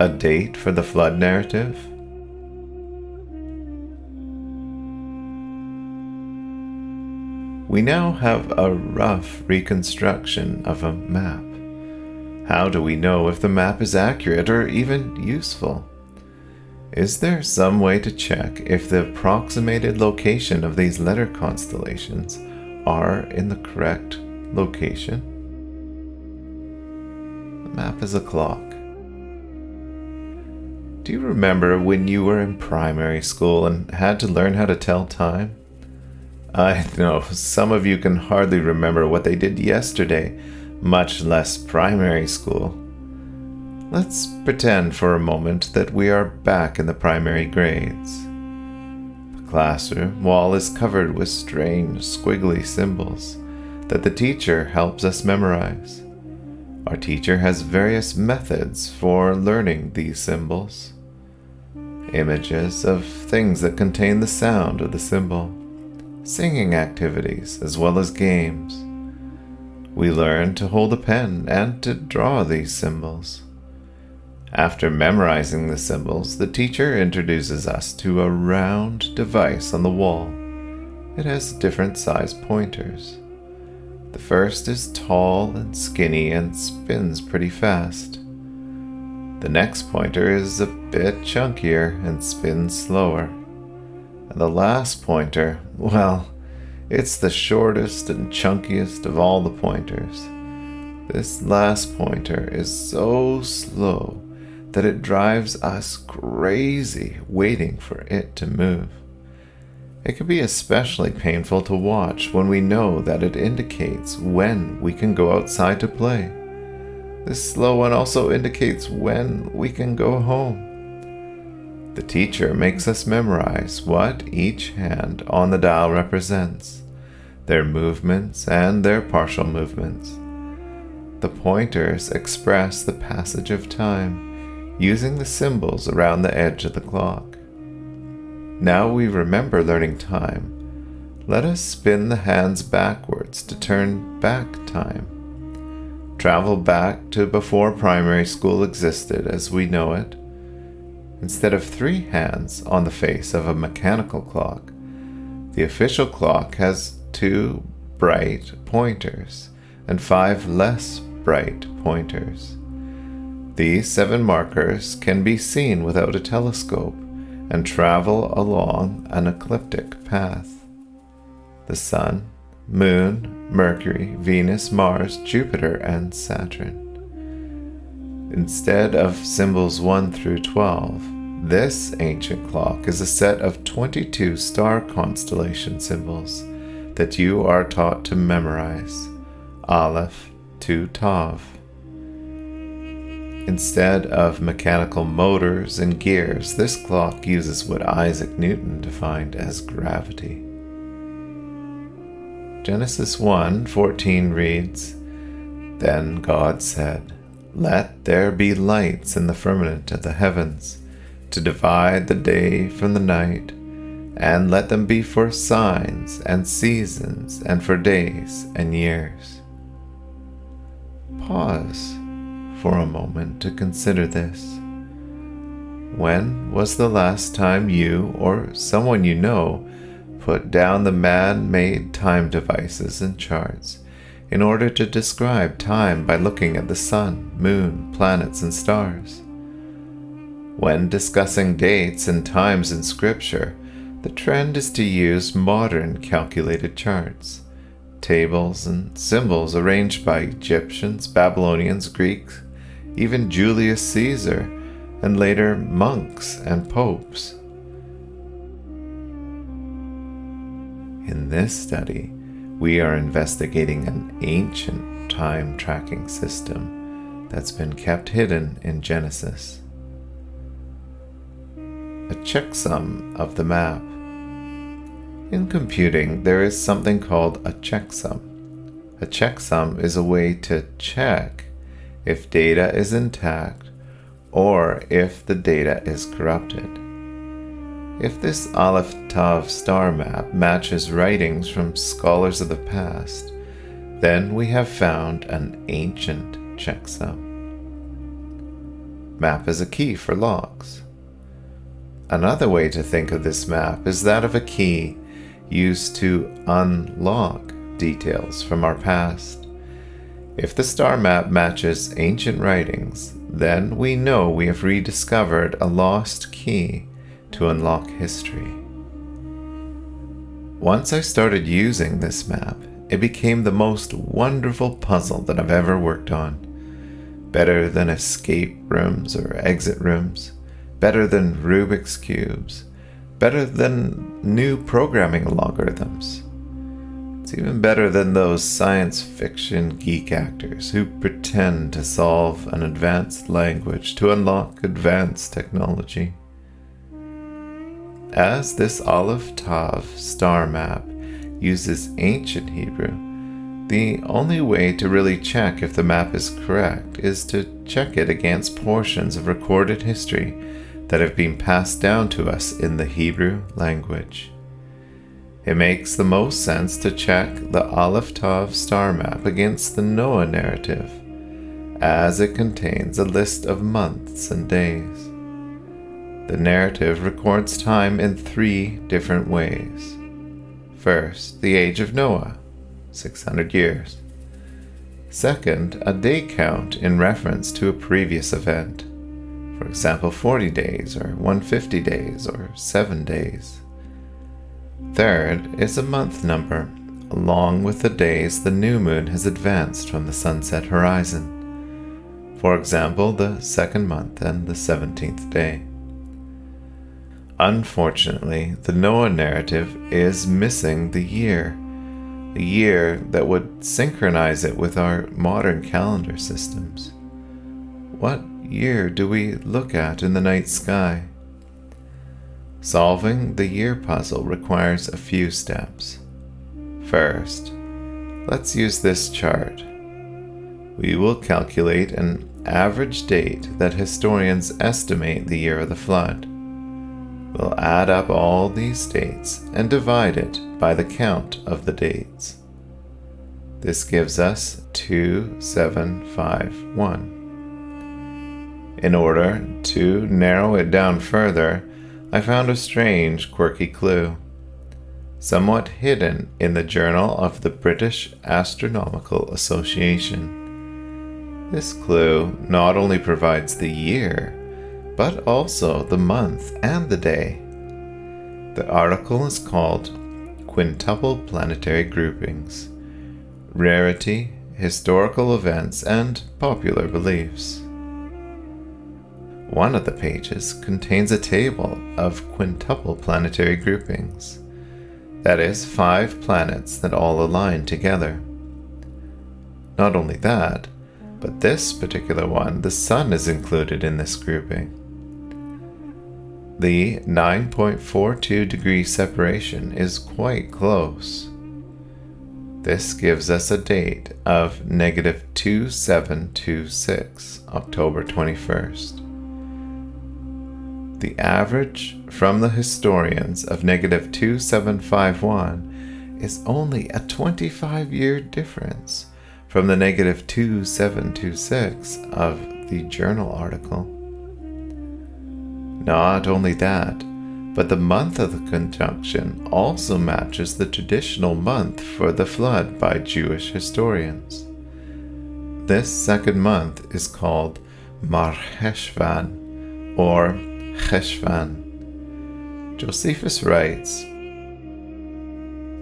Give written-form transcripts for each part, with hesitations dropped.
A date for the flood narrative? We now have a rough reconstruction of a map. How do we know if the map is accurate or even useful? Is there some way to check if the approximated location of these letter constellations are in the correct location? The map is a clock. Do you remember when you were in primary school and had to learn how to tell time? I know some of you can hardly remember what they did yesterday, much less primary school. Let's pretend for a moment that we are back in the primary grades. The classroom wall is covered with strange, squiggly symbols that the teacher helps us memorize. Our teacher has various methods for learning these symbols. Images of things that contain the sound of the symbol. Singing activities as well as games. We learn to hold a pen and to draw these symbols. After memorizing the symbols, the teacher introduces us to a round device on the wall. It has different sized pointers. The first is tall and skinny and spins pretty fast. The next pointer is a bit chunkier and spins slower. And the last pointer, well, it's the shortest and chunkiest of all the pointers. This last pointer is so slow that it drives us crazy waiting for it to move. It can be especially painful to watch when we know that it indicates when we can go outside to play. This slow one also indicates when we can go home. The teacher makes us memorize what each hand on the dial represents, their movements and their partial movements. The pointers express the passage of time using the symbols around the edge of the clock. Now we remember learning time. Let us spin the hands backwards to turn back time. Travel back to before primary school existed as we know it. Instead of 3 hands on the face of a mechanical clock, the official clock has 2 bright pointers and 5 less bright pointers. These 7 markers can be seen without a telescope and travel along an ecliptic path. The Sun, Moon, Mercury, Venus, Mars, Jupiter, and Saturn. Instead of symbols 1 through 12, this ancient clock is a set of 22 star constellation symbols that you are taught to memorize, Alef to Tav. Instead of mechanical motors and gears, this clock uses what Isaac Newton defined as gravity. Genesis 1:14 reads, "Then God said, 'Let there be lights in the firmament of the heavens, to divide the day from the night, and let them be for signs and seasons and for days and years.'" Pause for a moment to consider this. When was the last time you or someone you know put down the man-made time devices and charts in order to describe time by looking at the sun, moon, planets, and stars? When discussing dates and times in Scripture, the trend is to use modern calculated charts, tables, and symbols arranged by Egyptians, Babylonians, Greeks, even Julius Caesar, and later monks and popes. In this study, we are investigating an ancient time tracking system that's been kept hidden in Genesis. A checksum of the map. In computing, there is something called a checksum. A checksum is a way to check if data is intact or if the data is corrupted. If this Alef Tav star map matches writings from scholars of the past, then we have found an ancient checksum. Map is a key for locks. Another way to think of this map is that of a key used to unlock details from our past. If the star map matches ancient writings, then we know we have rediscovered a lost key to unlock history. Once I started using this map, it became the most wonderful puzzle that I've ever worked on. Better than escape rooms or exit rooms, better than Rubik's Cubes, better than new programming algorithms. It's even better than those science fiction geek actors who pretend to solve an advanced language to unlock advanced technology. As this Alef Tav star map uses ancient Hebrew, the only way to really check if the map is correct is to check it against portions of recorded history that have been passed down to us in the Hebrew language. It makes the most sense to check the Alef Tav star map against the Noah narrative, as it contains a list of months and days. The narrative records time in 3 different ways. First, the age of Noah, 600 years. Second, a day count in reference to a previous event. For example, 40 days, or 150 days, or 7 days. Third is a month number, along with the days the new moon has advanced from the sunset horizon. For example, the 2nd month and the 17th day. Unfortunately, the Noah narrative is missing the year that would synchronize it with our modern calendar systems. What year do we look at in the night sky? Solving the year puzzle requires a few steps. First, let's use this chart. We will calculate an average date that historians estimate the year of the flood. We'll add up all these dates and divide it by the count of the dates. This gives us 2751. In order to narrow it down further, I found a strange, quirky clue, somewhat hidden in the Journal of the British Astronomical Association. This clue not only provides the year, but also the month and the day. The article is called Quintuple Planetary Groupings, Rarity, Historical Events, and Popular Beliefs. One of the pages contains a table of quintuple planetary groupings, that is, 5 planets that all align together. Not only that, but this particular one, the Sun is included in this grouping. The 9.42 degree separation is quite close. This gives us a date of -2726, October 21st. The average from the historians of -2751 is only a 25-year difference from the -2726 of the journal article. Not only that, but the month of the conjunction also matches the traditional month for the flood by Jewish historians. This second month is called Mar Cheshvan, or Cheshvan. Josephus writes,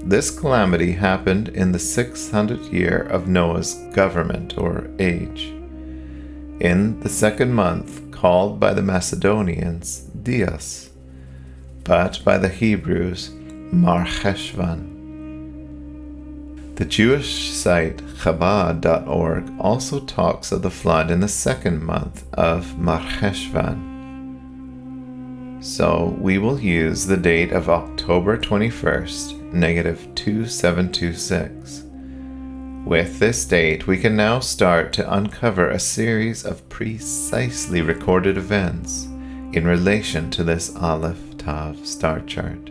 "This calamity happened in the 600th year of Noah's government or age, in the second month, called by the Macedonians Dias, but by the Hebrews Mar Cheshvan." The Jewish site Chabad.org also talks of the flood in the second month of Mar Cheshvan. So we will use the date of October 21st, -2726. With this date, we can now start to uncover a series of precisely recorded events in relation to this Alef Tav star chart.